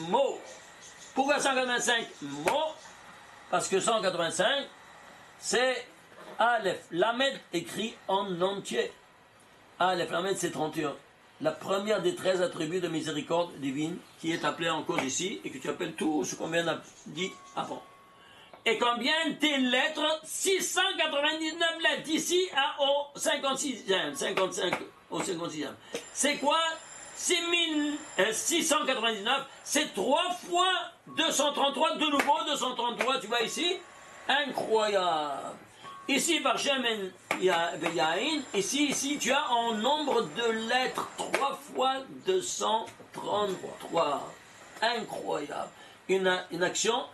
mots. Pourquoi 185 mots? Parce que 185, c'est Aleph, Lamed écrit en entier. Aleph, Lamed, c'est 31. La première des 13 attributs de miséricorde divine qui est appelée en cause ici et que tu appelles tout ce qu'on vient de dire avant. Et combien tes lettres? 699 lettres d'ici au 56e, 55 au 56e. C'est quoi? 699, c'est 3 fois 233, de nouveau 233, tu vois ici? Incroyable. Ici, par Shemen Yain, ici, tu as en nombre de lettres 3 fois 233. Incroyable. Une action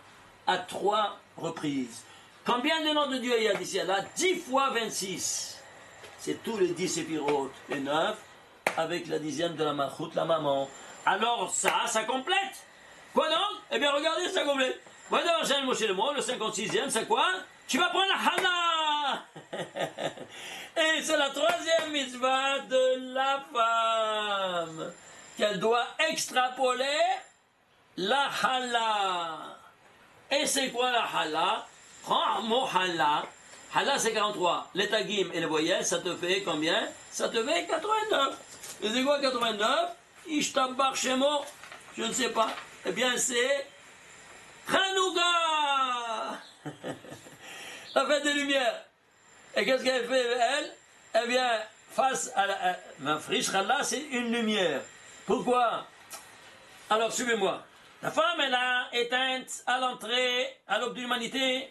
à 3 reprises. Combien de noms de Dieu il y a d'ici là? 10 fois 26. C'est tous les 10 séphirotes, les 9, avec la 10e de la Malchut, la maman. Alors ça complète. Quoi donc? Eh bien, regardez, ça complète. Voilà, Hachem Moshe le mot, le 56e, c'est quoi? Tu vas prendre la Hala. Et c'est la 3e mitzvah de la femme, qu'elle doit extrapoler la Hala. Et c'est quoi la Hala? Prends un mot Hala. Hala, c'est 43. Les tagim et les voyelles, ça te fait combien? Ça te fait 89. Et c'est quoi 89? Ishtabar Shemo. Je ne sais pas. Eh bien, c'est Hanouka. La fête des Lumières. Et qu'est-ce qu'elle fait, elle? Eh bien, face à la friche Hala, c'est une lumière. Pourquoi? Alors, suivez-moi. La femme, elle a éteint à l'entrée, à l'aube de l'humanité,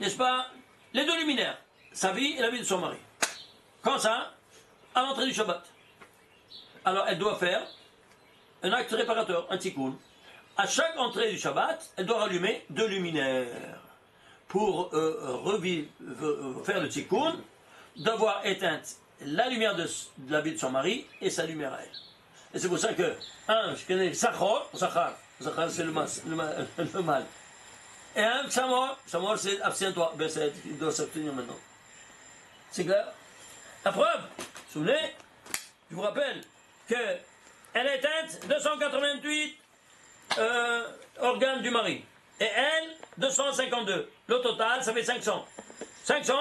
n'est-ce pas, les 2 luminaires, sa vie et la vie de son mari. Quand ça? À l'entrée du Shabbat. Alors, elle doit faire un acte réparateur, un tikkun. À chaque entrée du Shabbat, elle doit rallumer 2 luminaires pour faire le tikkun, d'avoir éteint la lumière de la vie de son mari et sa lumière à elle. Et c'est pour ça que, je connais Zachar, c'est le mal. Et Samor, c'est abstiens-toi. Ben, il doit s'abstenir maintenant. C'est clair? La preuve, vous vous souvenez, je vous rappelle qu'elle a éteinte 288 organes du mari. Et elle, 252. Le total, ça fait 500. 500,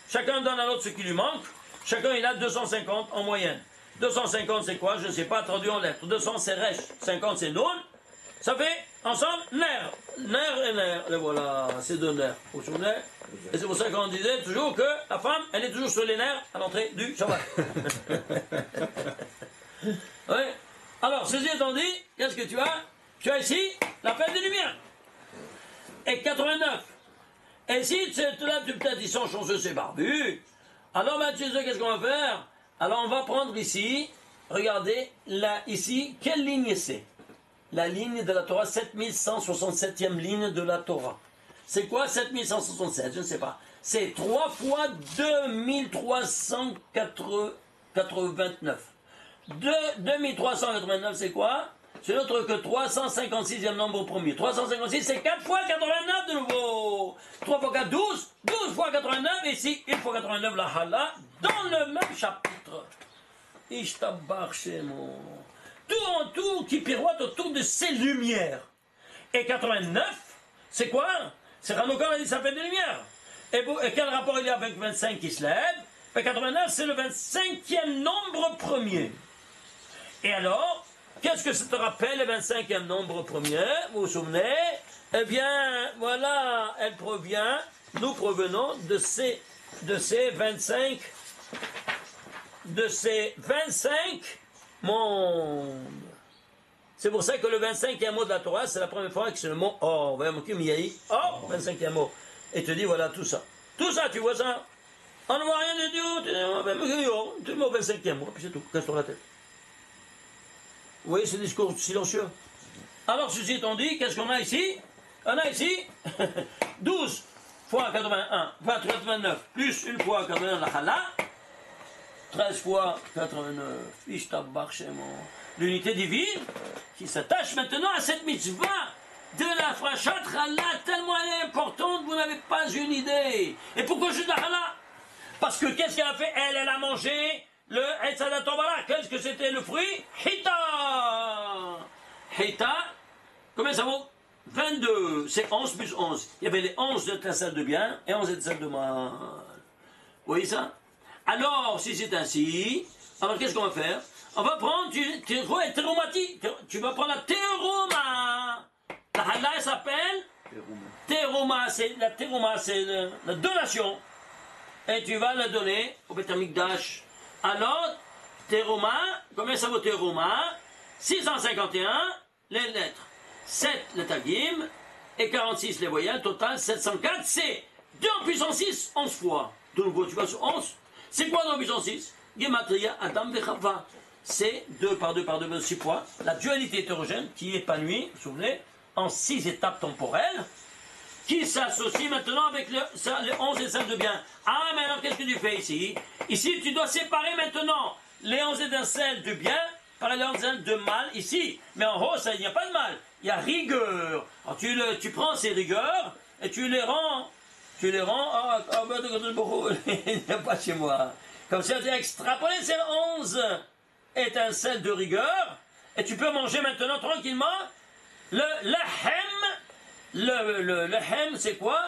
chacun donne à l'autre ce qui lui manque. Chacun, il a 250 en moyenne. 250, c'est quoi? Je ne sais pas, traduit en lettres. 200, c'est Resh. 50, c'est Nun. Ça fait, ensemble, nerf. Nerf et nerf. Et voilà, c'est 2 nerfs. Vous vous souvenez? Et c'est pour ça qu'on disait toujours que la femme, elle est toujours sur les nerfs à l'entrée du Shabbat. Oui. Alors, ceci étant dit, qu'est-ce que tu as? Tu as ici la fête des Lumières. Et 89. Et si là, peut-être ils sont chanceux, c'est barbu. Alors, Mathieu, qu'est-ce qu'on va faire? Alors, on va prendre ici, regardez, là, ici, quelle ligne c'est? La ligne de la Torah, 7167e ligne de la Torah. C'est quoi 7167? Je ne sais pas. C'est 3 fois 2389. 2389, c'est quoi? C'est l'autre que 356e nombre premier. 356, c'est 4 fois 89 de nouveau. 3 fois 4, 12. 12 fois 89, et ici, 1 fois 89, la Hala, dans le même chapitre. Ishtabar Shemo. Tout en tout qui pirouette autour de ces lumières. Et 89, c'est quoi? C'est Hanouka, on a dit ça fait des lumières. Et quel rapport il y a avec 25 qui se lève? Et 89, c'est le 25e nombre premier. Et alors, qu'est-ce que ça te rappelle, le 25e nombre premier? Vous vous souvenez? Eh bien, voilà, nous provenons de ces 25 mondes. C'est pour ça que le 25e mot de la Torah, c'est la première fois que c'est le mot Or. Vous voyez, mon Miyahi, Or, 25e mot. Et te dit, voilà, tout ça. Tout ça, tu vois ça? On ne voit rien de Dieu, tu dis, le mot 25e mot, puis c'est tout, casse sur la tête. Vous voyez ce discours silencieux? Alors, ceci étant dit, qu'est-ce qu'on a ici? On a ici 12 fois 81, 89, plus 1 fois 89 la Hala, 13 fois 89, Ishtabar Shemo. L'unité divine qui s'attache maintenant à cette mitzvah de la Frachat Hala, tellement elle est importante, vous n'avez pas une idée. Et pourquoi juste la Hala? Parce que qu'est-ce qu'elle a fait? Elle a mangé le Etzadat Tobala. Qu'est-ce que c'était le fruit? Hita. Hita, Combien ça vaut? 22. C'est 11 plus 11. Il y avait les 11 étincelles de bien et 11 étincelles de mal. Vous voyez ça? Alors, si c'est ainsi, alors qu'est-ce qu'on va faire? On va prendre, tu vas prendre la théoroma. La halal, elle s'appelle théoroma. La théoroma, c'est la donation. Et tu vas la donner au Beth Amikdash. Alors, théoroma, combien ça vaut théoroma? 651 les lettres, 7 les tagim et 46 les voyelles, total 704, c'est 2 en puissance 6, 11 fois. De nouveau, tu vas sur 11. C'est quoi 2 en puissance 6? Gematria, Adam, Vechava. C'est 2 par 2 par 2, 6 fois. La dualité hétérogène qui est épanouie, vous vous souvenez, en 6 étapes temporelles, qui s'associe maintenant avec les 11 étincelles de bien. Ah, mais alors qu'est-ce que tu fais ici? Ici, tu dois séparer maintenant les 11 étincelles de bien par les 11 étincelles de mal, ici. Mais en haut, il n'y a pas de mal. Il y a rigueur. Alors tu prends ces rigueurs et tu les rends. Il n'y a pas chez moi. Comme ça, tu as extrapolé ces 11 étincelles de rigueur et tu peux manger maintenant tranquillement le lahem. Le lahem, c'est quoi?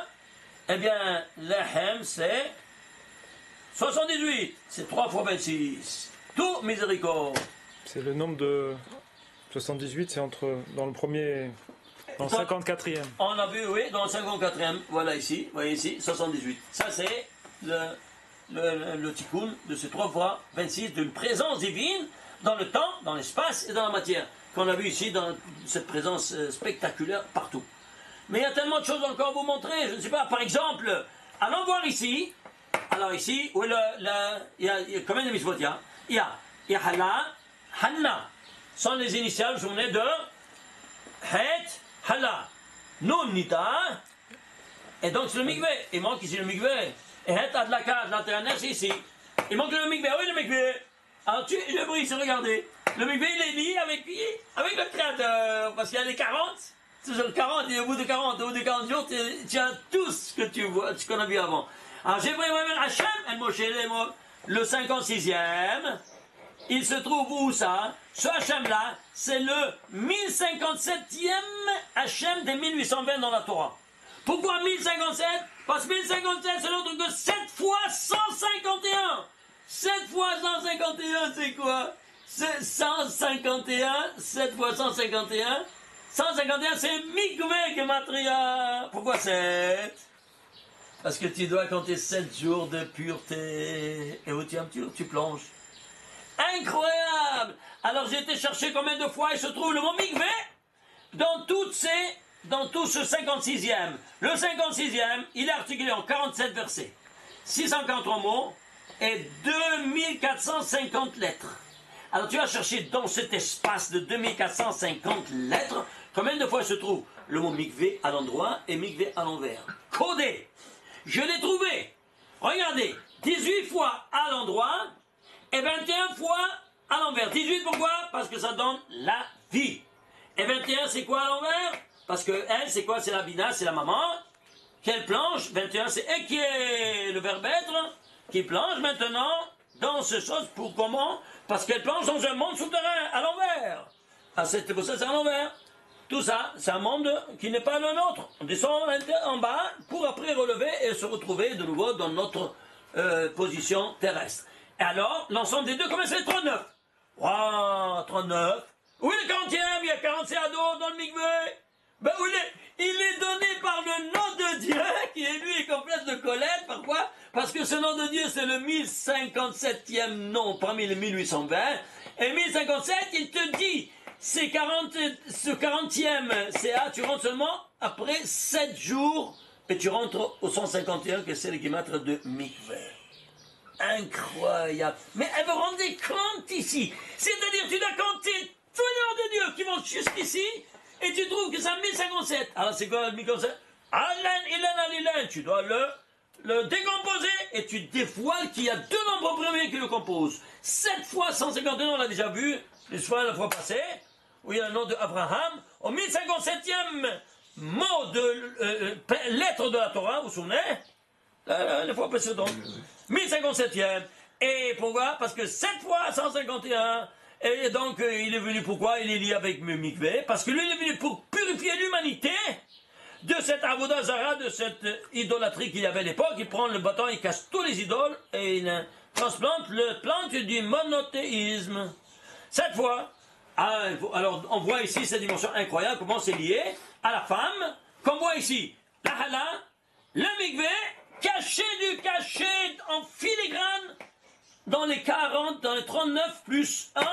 Eh bien, lahem, c'est 78. C'est 3 fois 26. Tout miséricorde. C'est le nombre de 78, c'est dans le premier, dans le 54e. On a vu, oui, dans le 54e. Voilà ici, vous voyez ici, 78. Ça, c'est le tikkun de ces 3 fois 26 d'une présence divine dans le temps, dans l'espace et dans la matière. Qu'on a vu ici dans cette présence spectaculaire partout. Mais il y a tellement de choses encore à vous montrer. Je ne sais pas, par exemple, allons voir ici. Alors ici, où il y a combien de mitzvot il y a Hala, Hanna. Sont les initiales, je vous de Het, Hala. Nun, Nita. Et donc c'est le mikvé. Il manque ici le mikvé. Et Het, Adlaka, l'intérieur, c'est ici. Il manque le mikvé. Oui, le mikvé. Alors le bruit, c'est regardez. Le mikvé, il est lié avec le créateur. Parce qu'il y a les 40. Toujours 40, et au bout de 40 jours, tu as tout ce que tu vois, ce qu'on a vu avant. Alors j'ai pris moi-même Hachem, El Moshe, le 56e. Il se trouve où ça? Ce Hachem-là, c'est le 1057e Hachem des 1820 dans la Torah. Pourquoi 1057? Parce que 1057, c'est l'autre que 7 fois 151. 7 fois 151, c'est quoi? C'est 151, 7 fois 151. 151, c'est Mikvé Gematria. Pourquoi 7? Parce que tu dois compter 7 jours de pureté. Et où tu plonges. Incroyable! Alors j'ai été chercher combien de fois il se trouve le mot Mikvé dans tout ce 56e. Le 56e, il est articulé en 47 versets, 643 mots et 2450 lettres. Alors tu vas chercher dans cet espace de 2450 lettres, combien de fois se trouve le mot mikvé à l'endroit et mikvé à l'envers? Codé. Je l'ai trouvé. Regardez, 18 fois à l'endroit et 21 fois à l'envers. 18 pourquoi? Parce que ça donne la vie. Et 21 c'est quoi à l'envers? Parce que elle c'est quoi? C'est la bina, c'est la maman. Quelle planche? 21 c'est et qui est le verbe être qui planche maintenant dans ce chose pour comment? Parce qu'elle planche dans un monde souterrain, à l'envers. Ah, c'est pour ça c'est à l'envers. Tout ça, c'est un monde qui n'est pas le nôtre. On descend en bas pour après relever et se retrouver de nouveau dans notre position terrestre. Et alors, l'ensemble des deux, comment c'est 39? Waouh, 39. Où est le 40e? Il y a 47 ados dans le mikvé. Ben, où il est donné par le nom de Dieu, qui est lui complexe de colère. Pourquoi? Parce que ce nom de Dieu, c'est le 1057e nom parmi les 1820. Et 1057, il te dit, ce 40e CA, tu rentres seulement après 7 jours, et tu rentres au 151, que c'est le guimâtre de mikvé. Incroyable. Mais elle vous rendez compte ici? C'est-à-dire, tu dois compter tous les noms de Dieu qui vont jusqu'ici, et tu trouves que c'est 1057. Alors c'est quoi le 1057? Alan, Ilan, Alilan. Tu dois le décomposer, et tu dévoiles qu'il y a 2 nombres premiers qui le composent. 7 fois 151, on l'a déjà vu, la fois passée, où il y a le nom d'Abraham. Au 1057e mot de lettre de la Torah, vous vous souvenez? Les fois précédentes. 1057e. Et pourquoi? Parce que 7 fois 151. Et donc, il est venu pourquoi? Il est lié avec le mikvé. Parce que lui, il est venu pour purifier purifier l'humanité de cette avoda zara, de cette idolâtrie qu'il y avait à l'époque. Il prend le bâton, il casse tous les idoles et il transplante le plante du monothéisme. Cette fois, alors on voit ici cette dimension incroyable, comment c'est lié à la femme, qu'on voit ici, la hala, le mikvé, caché du cachet en filigrane dans les 40, dans les 39 plus 1,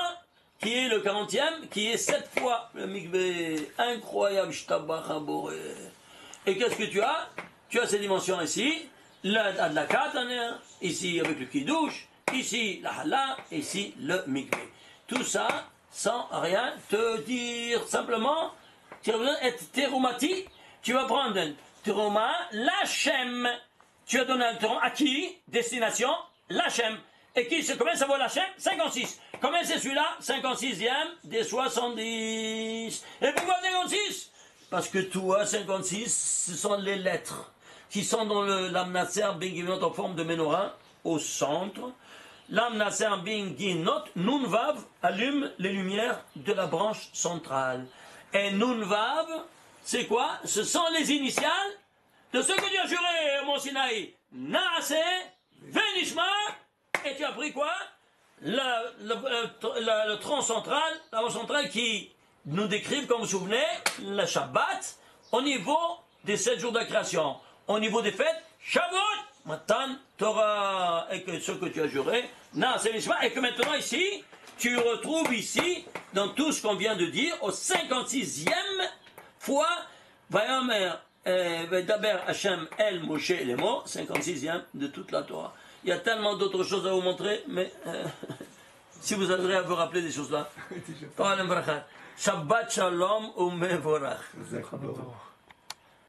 qui est le 40e, qui est 7 fois le mikvé. Incroyable, shtabach haboré. Et qu'est-ce que tu as? Tu as ces dimensions ici, la kataner, ici avec le kidouche, ici la hala, ici le mikvé. Tout ça sans rien te dire. Simplement, tu as besoin d'être teroumati, tu vas prendre un terouma, l'Hachem. Tu as donné un terouma à qui? Destination, l'Hachem. Et combien ça vaut l'Hachem? 56. Combien c'est celui-là? 56e des 70. Et pourquoi 56? Parce que toi, 56, ce sont les lettres qui sont dans l'amnatser binginot en forme de menorah au centre. L'amnatser binginot, Nunvav, allume les lumières de la branche centrale. Et Nunvav, c'est quoi? Ce sont les initiales de ce que tu as juré, mon Sinaï. Naase, Venishma, et tu as pris quoi? Le tronc central, la branche centrale qui nous décrivent, comme vous vous souvenez, le Shabbat, au niveau des 7 jours de la création, au niveau des fêtes, Shavuot, Matan, Torah, et que ce que tu as juré, et que maintenant ici, tu retrouves ici, dans tout ce qu'on vient de dire, au 56e fois, Vayomer, Daber Hashem El Moshe Lemo, 56e de toute la Torah. Il y a tellement d'autres choses à vous montrer, mais si vous arrivez à vous rappeler des choses là. Shabbat Shalom Umevorach.